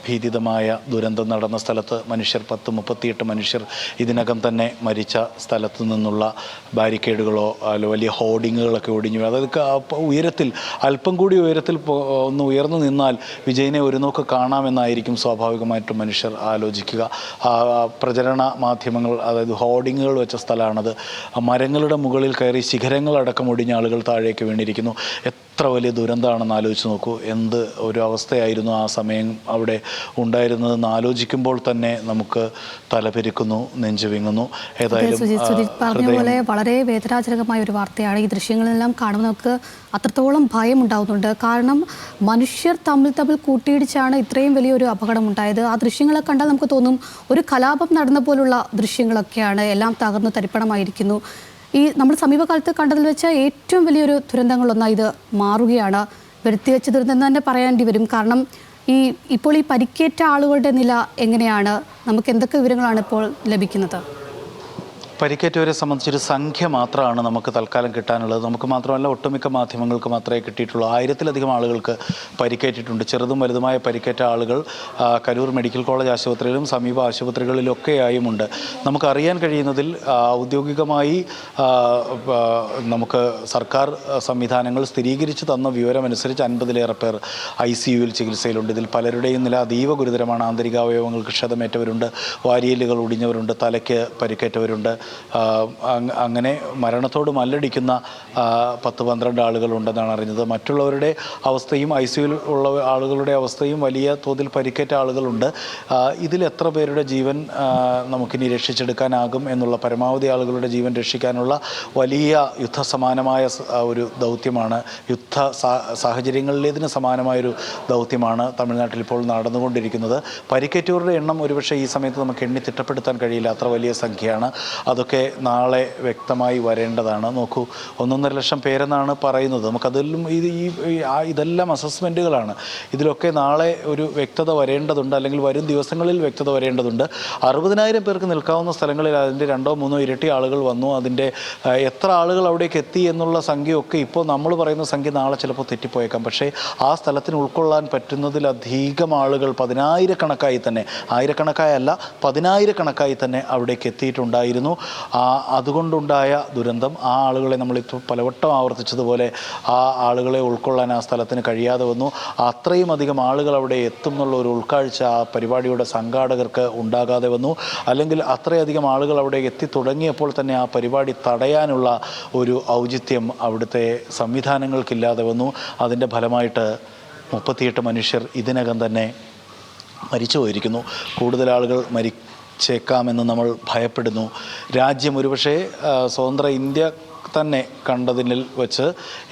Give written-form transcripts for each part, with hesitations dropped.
ഭീതിതമായ ദുരന്തം നടന്ന സ്ഥലത്ത് മനുഷ്യർ 38 മനുഷ്യർ ഇതിനകം തന്നെ മരിച്ച സ്ഥലത്തു നിന്നുള്ള ബാരിക്കേഡുകളോ വലിയ ഹോർഡിങ്ങുകളൊക്കെ ഒടിഞ്ഞു. അതായത് ഉയരത്തിൽ അല്പം കൂടി ഉയരത്തിൽ ഒന്ന് ഉയർന്നു നിന്നാൽ വിജയനെ ഒരു നോക്ക് കാണാമെന്നായിരിക്കും സ്വാഭാവികമായിട്ടും മനുഷ്യർ ആലോചിക്കുക. പ്രചരണ മാധ്യമങ്ങൾ, അതായത് ഹോർഡിങ്ങുകൾ വെച്ച സ്ഥലമാണത്. മരങ്ങളുടെ മുകളിൽ കയറി ശിഖരങ്ങളടക്കം ഒടിഞ്ഞ ആളുകൾ താഴേക്ക് വീണിരിക്കുന്നു. എത്ര വലിയ ദുരന്തമാണെന്ന് ആലോചിച്ച് നോക്കൂ. എന്ത് ഒരു അവസ്ഥയായിരുന്നു ആ സമയം അവിടെ ഉണ്ടായിരുന്നതെന്ന് ആലോചിക്കുമ്പോൾ തന്നെ നമുക്ക് തലപെരുക്കുന്നു, നെഞ്ചു വിങ്ങുന്നു. ഏതായാലും പറഞ്ഞ പോലെ വളരെ വേദനാജനകമായ ഒരു വാർത്തയാണ്. ഈ ദൃശ്യങ്ങളെല്ലാം കാണുമ്പോൾ നമുക്ക് അത്രത്തോളം ഭയം ഉണ്ടാകുന്നുണ്ട്. കാരണം മനുഷ്യർ തമ്മിൽ കൂട്ടിയിടിച്ചാണ് ഇത്രയും വലിയൊരു അപകടം ഉണ്ടായത്. ആ ദൃശ്യങ്ങളെ കണ്ടാൽ നമുക്ക് തോന്നും ഒരു കലാപം നടന്ന പോലുള്ള ദൃശ്യങ്ങളൊക്കെയാണ്. എല്ലാം തകർന്ന് തരിപ്പണമായിരിക്കുന്നു. ഈ നമ്മൾ സമീപകാലത്ത് കണ്ടതിൽ വെച്ച ഏറ്റവും വലിയൊരു ദുരന്തങ്ങളൊന്നായി ഇത് മാറുകയാണ്. വരുത്തിവെച്ച ദുരന്തം തന്നെ പറയേണ്ടി വരും. കാരണം ഇപ്പോൾ ഈ പരിക്കേറ്റ ആളുകളുടെ നില എങ്ങനെയാണ്? നമുക്ക് എന്തൊക്കെ വിവരങ്ങളാണ് ഇപ്പോൾ ലഭിക്കുന്നത്? പരിക്കേറ്റവരെ സംബന്ധിച്ചൊരു സംഖ്യ മാത്രമാണ് നമുക്ക് തൽക്കാലം കിട്ടാനുള്ളത്. നമുക്ക് മാത്രമല്ല, ഒട്ടുമിക്ക മാധ്യമങ്ങൾക്ക് മാത്രമേ കിട്ടിയിട്ടുള്ളൂ. 1000-ലധികം ആളുകൾക്ക് പരിക്കേറ്റിട്ടുണ്ട്. ചെറുതും വലുതുമായ പരിക്കേറ്റ ആളുകൾ കരൂർ മെഡിക്കൽ കോളേജ് ആശുപത്രിയിലും സമീപ ആശുപത്രികളിലൊക്കെയായുമുണ്ട്. നമുക്കറിയാൻ കഴിയുന്നതിൽ ഔദ്യോഗികമായി നമുക്ക് സർക്കാർ സംവിധാനങ്ങൾ സ്ഥിരീകരിച്ചു തന്ന വിവരമനുസരിച്ച് 50-ലേറെ പേർ ICUവിൽ ചികിത്സയിലുണ്ട്. ഇതിൽ പലരുടെയും നില അതീവ ഗുരുതരമാണ്. ആന്തരികാവയവങ്ങൾക്ക് ക്ഷതമേറ്റവരുണ്ട്, വാരിയെല്ലുകൾ ഒടിഞ്ഞവരുണ്ട്, തലയ്ക്ക് പരിക്കേറ്റവരുണ്ട്. അങ്ങനെ മരണത്തോട് മല്ലടിക്കുന്ന 10-12 ആളുകളുണ്ടെന്നാണ് അറിഞ്ഞത്. മറ്റുള്ളവരുടെ അവസ്ഥയും ICUവിൽ ഉള്ള ആളുകളുടെ അവസ്ഥയും വലിയ തോതിൽ പരിക്കേറ്റ ആളുകളുണ്ട്. ഇതിൽ എത്ര പേരുടെ ജീവൻ നമുക്കിനി രക്ഷിച്ചെടുക്കാനാകും എന്നുള്ള, പരമാവധി ആളുകളുടെ ജീവൻ രക്ഷിക്കാനുള്ള വലിയ യുദ്ധസമാനമായ ഒരു ദൗത്യമാണ്, യുദ്ധ സാഹചര്യങ്ങളിലേതിന് സമാനമായൊരു ദൗത്യമാണ് തമിഴ്നാട്ടിൽ ഇപ്പോൾ നടന്നുകൊണ്ടിരിക്കുന്നത്. പരിക്കേറ്റവരുടെ എണ്ണം ഒരുപക്ഷെ ഈ സമയത്ത് നമുക്ക് എണ്ണി തിട്ടപ്പെടുത്താൻ കഴിയില്ല. അത്ര വലിയ സംഖ്യയാണ്. അതൊക്കെ നാളെ വ്യക്തമായി വരേണ്ടതാണ്. നോക്കൂ, 1.5 ലക്ഷം പേരെന്നാണ് പറയുന്നത്. നമുക്കതിലും ഇതെല്ലാം അസസ്മെൻറ്റുകളാണ്. ഇതിലൊക്കെ നാളെ ഒരു വ്യക്തത വരേണ്ടതുണ്ട്, അല്ലെങ്കിൽ വരും ദിവസങ്ങളിൽ വ്യക്തത വരേണ്ടതുണ്ട്. 60,000 പേർക്ക് നിൽക്കാവുന്ന സ്ഥലങ്ങളിൽ അതിൻ്റെ 2-3 ഇരട്ടി ആളുകൾ വന്നു. അതിൻ്റെ എത്ര ആളുകൾ അവിടേക്ക് എത്തി എന്നുള്ള സംഖ്യയൊക്കെ ഇപ്പോൾ നമ്മൾ പറയുന്ന സംഖ്യ നാളെ ചിലപ്പോൾ തെറ്റിപ്പോയേക്കാം. പക്ഷേ ആ സ്ഥലത്തിന് ഉൾക്കൊള്ളാൻ പറ്റുന്നതിലധികം ആളുകൾ 10,000-കണക്കായി തന്നെ, ആയിരക്കണക്കായല്ല 10,000-കണക്കായി തന്നെ അവിടേക്ക് എത്തിയിട്ടുണ്ടായിരുന്നു. അതുകൊണ്ടുണ്ടായ ദുരന്തം, ആ ആളുകളെ നമ്മളിപ്പോൾ പലവട്ടം ആവർത്തിച്ചതുപോലെ ആ ആളുകളെ ഉൾക്കൊള്ളാൻ ആ സ്ഥലത്തിന് കഴിയാതെ വന്നു. അത്രയും അധികം ആളുകൾ അവിടെ എത്തും എന്നുള്ള ഒരു ഉൾക്കാഴ്ച ആ പരിപാടിയുടെ സംഘാടകർക്ക് ഉണ്ടാകാതെ വന്നു. അല്ലെങ്കിൽ അത്രയധികം ആളുകൾ അവിടെ എത്തി തുടങ്ങിയപ്പോൾ തന്നെ ആ പരിപാടി തടയാനുള്ള ഒരു ഔചിത്യം അവിടുത്തെ സംവിധാനങ്ങൾക്കില്ലാതെ വന്നു. അതിൻ്റെ ഫലമായിട്ട് 38 മനുഷ്യർ ഇതിനകം തന്നെ മരിച്ചു പോയിരിക്കുന്നു. കൂടുതൽ ആളുകൾ ചേക്കാമെന്ന് നമ്മൾ ഭയപ്പെടുന്നു. രാജ്യം ഒരുപക്ഷെ സ്വതന്ത്ര ഇന്ത്യ തന്നെ കണ്ടതിൽ വെച്ച്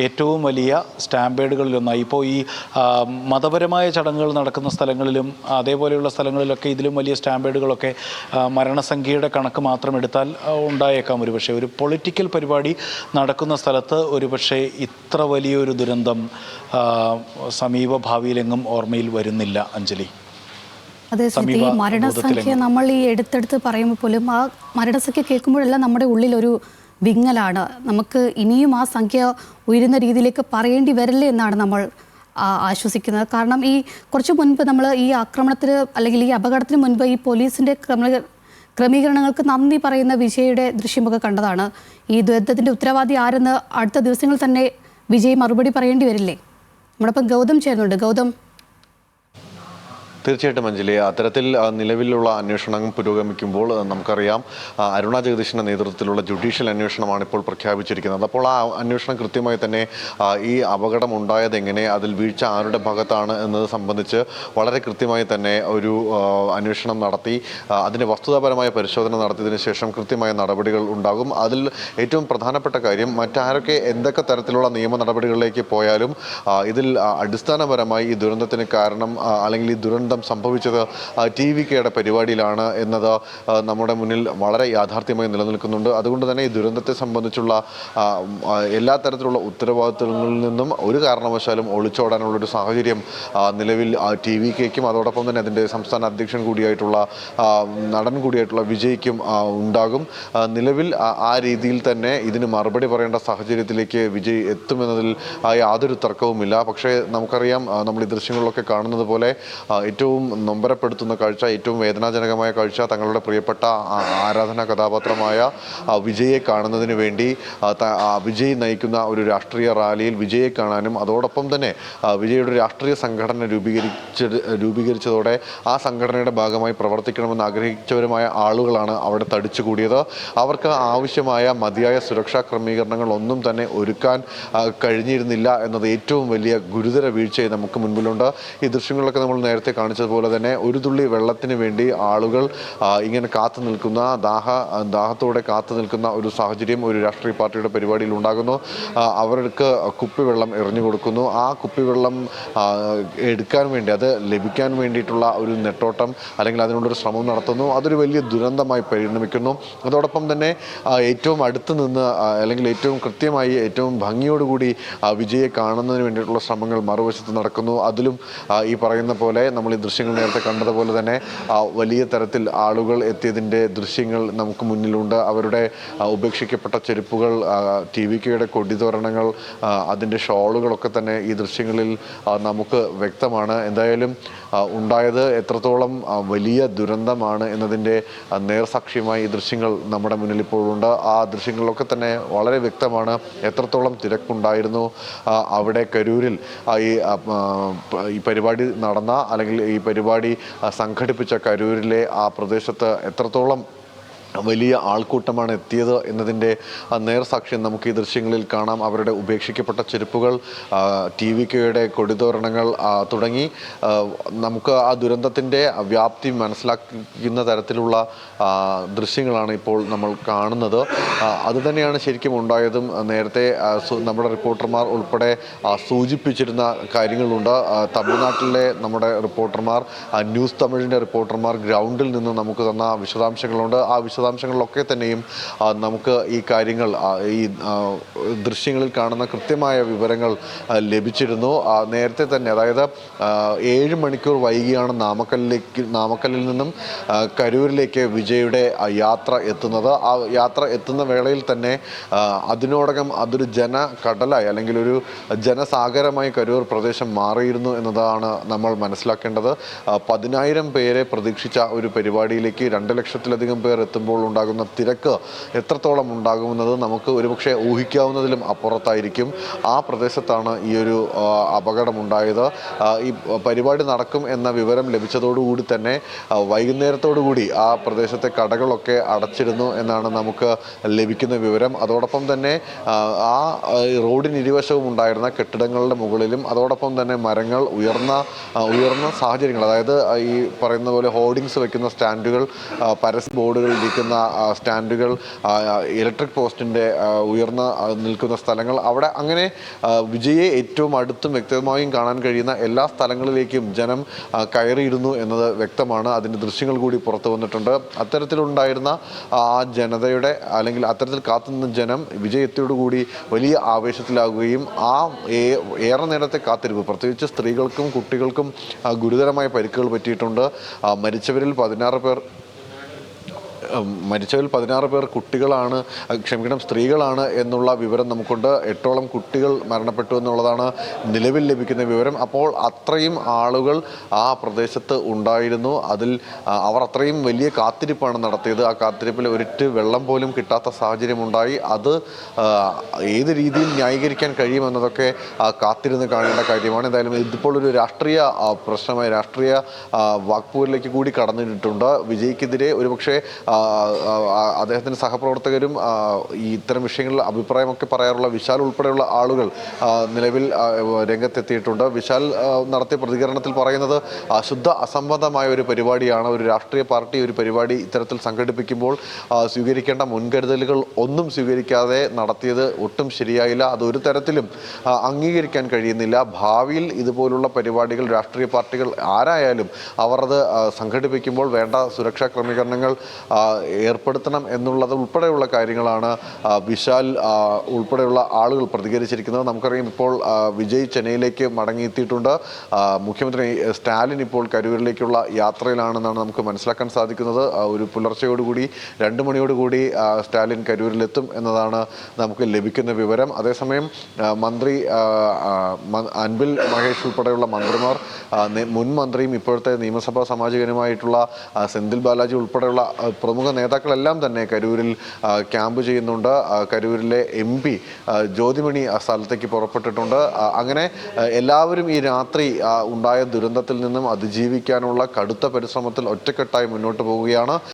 ഏറ്റവും വലിയ സ്റ്റാമ്പേഡുകളിലൊന്നായി. ഇപ്പോൾ ഈ മതപരമായ ചടങ്ങുകൾ നടക്കുന്ന സ്ഥലങ്ങളിലും അതേപോലെയുള്ള സ്ഥലങ്ങളിലൊക്കെ ഇതിലും വലിയ സ്റ്റാമ്പേഡുകളൊക്കെ മരണസംഖ്യയുടെ കണക്ക് മാത്രം എടുത്താൽ ഉണ്ടായേക്കാം. ഒരുപക്ഷെ ഒരു പൊളിറ്റിക്കൽ പരിപാടി നടക്കുന്ന സ്ഥലത്ത് ഒരുപക്ഷെ ഇത്ര വലിയൊരു ദുരന്തം സമീപ ഭാവിയിലെങ്ങും ഓർമ്മയിൽ വരുന്നില്ല. അഞ്ജലി, അതേ സ്ഥിതി മരണസംഖ്യ നമ്മൾ ഈ എടുത്തെടുത്ത് പറയുമ്പോൾ പോലും ആ മരണസംഖ്യ കേൾക്കുമ്പോഴെല്ലാം നമ്മുടെ ഉള്ളിലൊരു വിങ്ങലാണ്. നമുക്ക് ഇനിയും ആ സംഖ്യ ഉയരുന്ന രീതിയിലേക്ക് പറയേണ്ടി വരില്ലേ എന്നാണ് നമ്മൾ ആശ്വസിക്കുന്നത്. കാരണം ഈ കുറച്ച് മുൻപ് നമ്മൾ ഈ ആക്രമണത്തിന് അല്ലെങ്കിൽ ഈ അപകടത്തിന് മുൻപ് ഈ പോലീസിൻ്റെ ക്രമീകരണങ്ങൾക്ക് നന്ദി പറയുന്ന വിജയുടെ ദൃശ്യമൊക്കെ കണ്ടതാണ്. ഈ ദുരന്തത്തിൻ്റെ ഉത്തരവാദി ആരെന്ന് അടുത്ത ദിവസങ്ങളിൽ തന്നെ വിജയ് മറുപടി പറയേണ്ടി വരില്ലേ? നമ്മളിപ്പം ഗൗതം ചേരുന്നുണ്ട്. ഗൗതം, തീർച്ചയായിട്ടും അഞ്ജലി, അത്തരത്തിൽ നിലവിലുള്ള അന്വേഷണം പുരോഗമിക്കുമ്പോൾ നമുക്കറിയാം അരുണ ജഗദീഷിൻ്റെ നേതൃത്വത്തിലുള്ള ജുഡീഷ്യൽ അന്വേഷണമാണ് ഇപ്പോൾ പ്രഖ്യാപിച്ചിരിക്കുന്നത്. അപ്പോൾ ആ അന്വേഷണം കൃത്യമായി തന്നെ ഈ അപകടം ഉണ്ടായതെങ്ങനെ, അതിൽ വീഴ്ച ആരുടെ ഭാഗത്താണ് എന്നത് സംബന്ധിച്ച് വളരെ കൃത്യമായി തന്നെ ഒരു അന്വേഷണം നടത്തി അതിൻ്റെ വസ്തുതാപരമായ പരിശോധന നടത്തിയതിനു ശേഷം കൃത്യമായ നടപടികൾ ഉണ്ടാകും. അതിൽ ഏറ്റവും പ്രധാനപ്പെട്ട കാര്യം, മറ്റാരൊക്കെ എന്തൊക്കെ തരത്തിലുള്ള നിയമ നടപടികളിലേക്ക് പോയാലും ഇതിൽ അടിസ്ഥാനപരമായി ഈ ദുരന്തത്തിന് കാരണം അല്ലെങ്കിൽ ഈ ദുരന്തം ദുരന്തം സംഭവിച്ചത് TVKയുടെ പരിപാടിയിലാണ് എന്നത് നമ്മുടെ മുന്നിൽ വളരെ യാഥാർത്ഥ്യമായി നിലനിൽക്കുന്നുണ്ട്. അതുകൊണ്ട് തന്നെ ഈ ദുരന്തത്തെ സംബന്ധിച്ചുള്ള എല്ലാ തരത്തിലുള്ള ഉത്തരവാദിത്തങ്ങളിൽ നിന്നും ഒരു കാരണവശാലും ഒളിച്ചോടാനുള്ളൊരു സാഹചര്യം നിലവിൽ TVKയ്ക്കും അതോടൊപ്പം തന്നെ അതിൻ്റെ സംസ്ഥാന അധ്യക്ഷൻ കൂടിയായിട്ടുള്ള നടൻ കൂടിയായിട്ടുള്ള വിജയ്ക്കും ഉണ്ടാകും. നിലവിൽ ആ രീതിയിൽ തന്നെ ഇതിന് മറുപടി പറയേണ്ട സാഹചര്യത്തിലേക്ക് വിജയ് എത്തുമെന്നതിൽ യാതൊരു തർക്കവുമില്ല. പക്ഷേ നമുക്കറിയാം, നമ്മൾ ഈ ദൃശ്യങ്ങളിലൊക്കെ കാണുന്നത് പോലെ ഏറ്റവും നൊമ്പരപ്പെടുത്തുന്ന കാഴ്ച, ഏറ്റവും വേദനാജനകമായ കാഴ്ച തങ്ങളുടെ പ്രിയപ്പെട്ട ആരാധനാ കഥാപാത്രമായ വിജയെ കാണുന്നതിന് വേണ്ടി വിജയ് നയിക്കുന്ന ഒരു രാഷ്ട്രീയ റാലിയിൽ വിജയെ കാണാനും അതോടൊപ്പം തന്നെ വിജയുടെ രാഷ്ട്രീയ സംഘടന രൂപീകരിച്ചതോടെ ആ സംഘടനയുടെ ഭാഗമായി പ്രവർത്തിക്കണമെന്ന് ആഗ്രഹിച്ചവരുമായ ആളുകളാണ് അവിടെ തടിച്ചുകൂടിയത്. അവർക്ക് ആവശ്യമായ മതിയായ സുരക്ഷാ ക്രമീകരണങ്ങൾ ഒന്നും തന്നെ ഒരുക്കാൻ കഴിഞ്ഞിരുന്നില്ല എന്നത് ഏറ്റവും വലിയ ഗുരുതര വീഴ്ചയായി നമുക്ക് മുൻപിലുണ്ട്. ഈ ദൃശ്യങ്ങളിലൊക്കെ നമ്മൾ നേരത്തെ കാണിച്ചതുപോലെ തന്നെ ഒരു തുള്ളി വെള്ളത്തിന് വേണ്ടി ആളുകൾ ഇങ്ങനെ കാത്തു നിൽക്കുന്ന ദാഹത്തോടെ കാത്തു നിൽക്കുന്ന ഒരു സാഹചര്യം ഒരു രാഷ്ട്രീയ പാർട്ടിയുടെ പരിപാടിയിൽ ഉണ്ടാകുന്നു. അവർക്ക് കുപ്പിവെള്ളം എറിഞ്ഞു കൊടുക്കുന്നു. ആ കുപ്പിവെള്ളം എടുക്കാൻ വേണ്ടി, അത് ലഭിക്കാൻ വേണ്ടിയിട്ടുള്ള ഒരു നെട്ടോട്ടം അല്ലെങ്കിൽ അതിനുള്ളൊരു ശ്രമം നടത്തുന്നു. അതൊരു വലിയ ദുരന്തമായി പരിണമിക്കുന്നു. അതോടൊപ്പം തന്നെ ഏറ്റവും അടുത്ത് നിന്ന് അല്ലെങ്കിൽ ഏറ്റവും കൃത്യമായി ഏറ്റവും ഭംഗിയോടുകൂടി വിജയെ കാണുന്നതിന് വേണ്ടിയിട്ടുള്ള ശ്രമങ്ങൾ മറുവശത്ത് നടക്കുന്നു. അതിലും ഈ പറയുന്ന പോലെ നമ്മൾ ഈ ദൃശ്യങ്ങൾ നേരത്തെ കണ്ടതുപോലെ തന്നെ വലിയ തരത്തിൽ ആളുകൾ എത്തിയതിൻ്റെ ദൃശ്യങ്ങൾ നമുക്ക് മുന്നിലുണ്ട്. അവരുടെ ഉപേക്ഷിക്കപ്പെട്ട ചെരുപ്പുകൾ, TVKയുടെ കൊടിതോരണങ്ങൾ, അതിൻ്റെ ഷോളുകളൊക്കെ തന്നെ ഈ ദൃശ്യങ്ങളിൽ നമുക്ക് വ്യക്തമാണ്. എന്തായാലും ഉണ്ടായത് എത്രത്തോളം വലിയ ദുരന്തമാണ് എന്നതിൻ്റെ നേർസാക്ഷ്യമായി ഈ ദൃശ്യങ്ങൾ നമ്മുടെ മുന്നിൽ ഇപ്പോഴുണ്ട്. ആ ദൃശ്യങ്ങളിലൊക്കെ തന്നെ വളരെ വ്യക്തമാണ് എത്രത്തോളം തിരക്കുണ്ടായിരുന്നു അവിടെ കരൂരിൽ. ഈ പരിപാടി നടന്ന അല്ലെങ്കിൽ ഈ പരിപാടി സംഘടിപ്പിച്ച കരൂരിലെ ആ പ്രദേശത്ത് എത്രത്തോളം വലിയ ആൾക്കൂട്ടമാണ് എത്തിയത് എന്നതിൻ്റെ നേർസാക്ഷ്യം നമുക്ക് ഈ ദൃശ്യങ്ങളിൽ കാണാം. അവരുടെ ഉപേക്ഷിക്കപ്പെട്ട ചെരുപ്പുകൾ, TVKയുടെ കൊടിതോരണങ്ങൾ തുടങ്ങി നമുക്ക് ആ ദുരന്തത്തിൻ്റെ വ്യാപ്തി മനസ്സിലാക്കുന്ന തരത്തിലുള്ള ദൃശ്യങ്ങളാണ് ഇപ്പോൾ നമ്മൾ കാണുന്നത്. അതുതന്നെയാണ് ശരിക്കും ഉണ്ടായതും. നേരത്തെ നമ്മുടെ റിപ്പോർട്ടർമാർ ഉൾപ്പെടെ സൂചിപ്പിച്ചിരുന്ന കാര്യങ്ങളുണ്ട്. തമിഴ്നാട്ടിലെ നമ്മുടെ റിപ്പോർട്ടർമാർ, ന്യൂസ് തമിഴിൻ്റെ റിപ്പോർട്ടർമാർ ഗ്രൗണ്ടിൽ നിന്ന് നമുക്ക് തന്ന വിശദാംശങ്ങളുണ്ട്. ആ വിശദാംശങ്ങളിലൊക്കെ തന്നെയും നമുക്ക് ഈ കാര്യങ്ങൾ, ഈ ദൃശ്യങ്ങളിൽ കാണുന്ന കൃത്യമായ വിവരങ്ങൾ ലഭിച്ചിരുന്നു. നേരത്തെ തന്നെ, അതായത് 7 മണിക്കൂർ വൈകിയാണ് നാമക്കല്ലിൽ നിന്നും കരൂരിലേക്ക് വിജയുടെ യാത്ര എത്തുന്നത്. ആ യാത്ര എത്തുന്ന വേളയിൽ തന്നെ അതിനോടകം അതൊരു ജനകടലായി അല്ലെങ്കിൽ ഒരു ജനസാഗരമായി കരൂർ പ്രദേശം മാറിയിരുന്നു എന്നതാണ് നമ്മൾ മനസ്സിലാക്കേണ്ടത്. 10,000 പേരെ പ്രതീക്ഷിച്ച ഒരു പരിപാടിയിലേക്ക് 2 ലക്ഷത്തിലധികം പേർ എത്തുമ്പോൾ ഉണ്ടാകുന്ന തിരക്ക് എത്രത്തോളം ഉണ്ടാകുമെന്നത് നമുക്ക് ഒരുപക്ഷെ ഊഹിക്കാവുന്നതിലും അപ്പുറത്തായിരിക്കും. ആ പ്രദേശത്താണ് ഈ ഒരു അപകടമുണ്ടായത്. ഈ പരിപാടി നടക്കും എന്ന വിവരം ലഭിച്ചതോടുകൂടി തന്നെ വൈകുന്നേരത്തോടുകൂടി ആ പ്രദേശത്തെ കടകളൊക്കെ അടച്ചിരുന്നു എന്നാണ് നമുക്ക് ലഭിക്കുന്ന വിവരം. അതോടൊപ്പം തന്നെ ആ റോഡിന് ഇരുവശവും ഉണ്ടായിരുന്ന കെട്ടിടങ്ങളുടെ മുകളിലും അതോടൊപ്പം തന്നെ മരങ്ങൾ, ഉയർന്ന സാഹചര്യങ്ങൾ, അതായത് ഈ പറയുന്ന പോലെ ഹോർഡിങ്സ് വയ്ക്കുന്ന സ്റ്റാൻഡുകൾ, പരസ്യ ബോർഡുകൾ ഇരിക്കുന്ന സ്റ്റാൻഡുകൾ, ഇലക്ട്രിക് പോസ്റ്റിൻ്റെ ഉയർന്ന നിൽക്കുന്ന സ്ഥലങ്ങൾ, അവിടെ അങ്ങനെ വിജയെ ഏറ്റവും അടുത്തും വ്യക്തമായും കാണാൻ കഴിയുന്ന എല്ലാ സ്ഥലങ്ങളിലേക്കും ജനം കയറിയിരുന്നു എന്നത് വ്യക്തമാണ്. അതിൻ്റെ ദൃശ്യങ്ങൾ കൂടി പുറത്തു വന്നിട്ടുണ്ട്. അത്തരത്തിലുണ്ടായിരുന്ന ആ ജനതയുടെ അല്ലെങ്കിൽ അത്തരത്തിൽ കാത്തുനിന്ന ജനം വിജയത്തോടുകൂടി വലിയ ആവേശത്തിലാകുകയും ഏറെ നേരത്തെ കാത്തിരിപ്പ്, പ്രത്യേകിച്ച് സ്ത്രീകൾക്കും കുട്ടികൾക്കും ഗുരുതരമായ പരിക്കുകൾ പറ്റിയിട്ടുണ്ട്. മരിച്ചവരിൽ 16 പേർ സ്ത്രീകളാണ് എന്നുള്ള വിവരം നമുക്കുണ്ട്. 8ഓളം കുട്ടികൾ മരണപ്പെട്ടു എന്നുള്ളതാണ് നിലവിൽ ലഭിക്കുന്ന വിവരം. അപ്പോൾ അത്രയും ആളുകൾ ആ പ്രദേശത്ത് ഉണ്ടായിരുന്നു. അവർ അത്രയും വലിയ കാത്തിരിപ്പാണ് നടത്തിയത്. ആ കാത്തിരിപ്പിൽ ഒരിറ്റ് വെള്ളം പോലും കിട്ടാത്ത സാഹചര്യമുണ്ടായി. അത് ഏത് രീതിയിൽ ന്യായീകരിക്കാൻ കഴിയുമെന്നതൊക്കെ കാത്തിരുന്ന് കാണേണ്ട കാര്യമാണ്. എന്തായാലും ഇതിപ്പോൾ ഒരു രാഷ്ട്രീയ പ്രശ്നമായി, രാഷ്ട്രീയ വാക്പോരിലേക്ക് കൂടി കടന്നിട്ടുണ്ട്. വിജയ്ക്കെതിരെ ഒരുപക്ഷെ അദ്ദേഹത്തിൻ്റെ സഹപ്രവർത്തകരും ഈ ഇത്തരം വിഷയങ്ങളിൽ അഭിപ്രായമൊക്കെ പറയാറുള്ള വിശാൽ ഉൾപ്പെടെയുള്ള ആളുകൾ നിലവിൽ രംഗത്തെത്തിയിട്ടുണ്ട്. വിശാൽ നടത്തിയ പ്രതികരണത്തിൽ പറയുന്നത് ശുദ്ധ അസംബന്ധമായ ഒരു പരിപാടിയാണ്. ഒരു രാഷ്ട്രീയ പാർട്ടി ഒരു പരിപാടി ഇത്തരത്തിൽ സംഘടിപ്പിക്കുമ്പോൾ സ്വീകരിക്കേണ്ട മുൻകരുതലുകൾ ഒന്നും സ്വീകരിക്കാതെ നടത്തിയത് ഒട്ടും ശരിയായില്ല. അതൊരു തരത്തിലും അംഗീകരിക്കാൻ കഴിയുന്നില്ല. ഭാവിയിൽ ഇതുപോലുള്ള പരിപാടികൾ രാഷ്ട്രീയ പാർട്ടികൾ ആരായാലും അവർ അത് സംഘടിപ്പിക്കുമ്പോൾ വേണ്ട സുരക്ഷാ ക്രമീകരണങ്ങൾ ഏർപ്പെടുത്തണം എന്നുള്ളത് ഉൾപ്പെടെയുള്ള കാര്യങ്ങളാണ് വിശാൽ ഉൾപ്പെടെയുള്ള ആളുകൾ പ്രതികരിച്ചിരിക്കുന്നത്. നമുക്കറിയാം ഇപ്പോൾ വിജയ് ചെന്നൈയിലേക്ക് മടങ്ങിയെത്തിയിട്ടുണ്ട്. മുഖ്യമന്ത്രി സ്റ്റാലിൻ ഇപ്പോൾ കരൂരിലേക്കുള്ള യാത്രയിലാണെന്നാണ് നമുക്ക് മനസ്സിലാക്കാൻ സാധിക്കുന്നത്. ഒരു പുലർച്ചയോടുകൂടി 2 മണിയോടുകൂടി സ്റ്റാലിൻ കരൂരിലെത്തും എന്നതാണ് നമുക്ക് ലഭിക്കുന്ന വിവരം. അതേസമയം മന്ത്രി അൻബിൽ മഹേഷ് ഉൾപ്പെടെയുള്ള മന്ത്രിമാർ, മുൻ മന്ത്രിയും ഇപ്പോഴത്തെ നിയമസഭാ സാമാജികനുമായിട്ടുള്ള സെന്തിൽ ബാലാജി ഉൾപ്പെടെയുള്ള പ്രമുഖ നേതാക്കളെല്ലാം തന്നെ കരൂരിൽ ക്യാമ്പ് ചെയ്യുന്നുണ്ട്. കരൂരിലെ MP ജ്യോതിമണി ആ സ്ഥലത്തേക്ക് പുറപ്പെട്ടിട്ടുണ്ട്. അങ്ങനെ എല്ലാവരും ഈ രാത്രി ഉണ്ടായ ദുരന്തത്തിൽ നിന്നും അതിജീവിക്കാനുള്ള കടുത്ത പരിശ്രമത്തിൽ ഒറ്റക്കെട്ടായി മുന്നോട്ട് പോവുകയാണ്.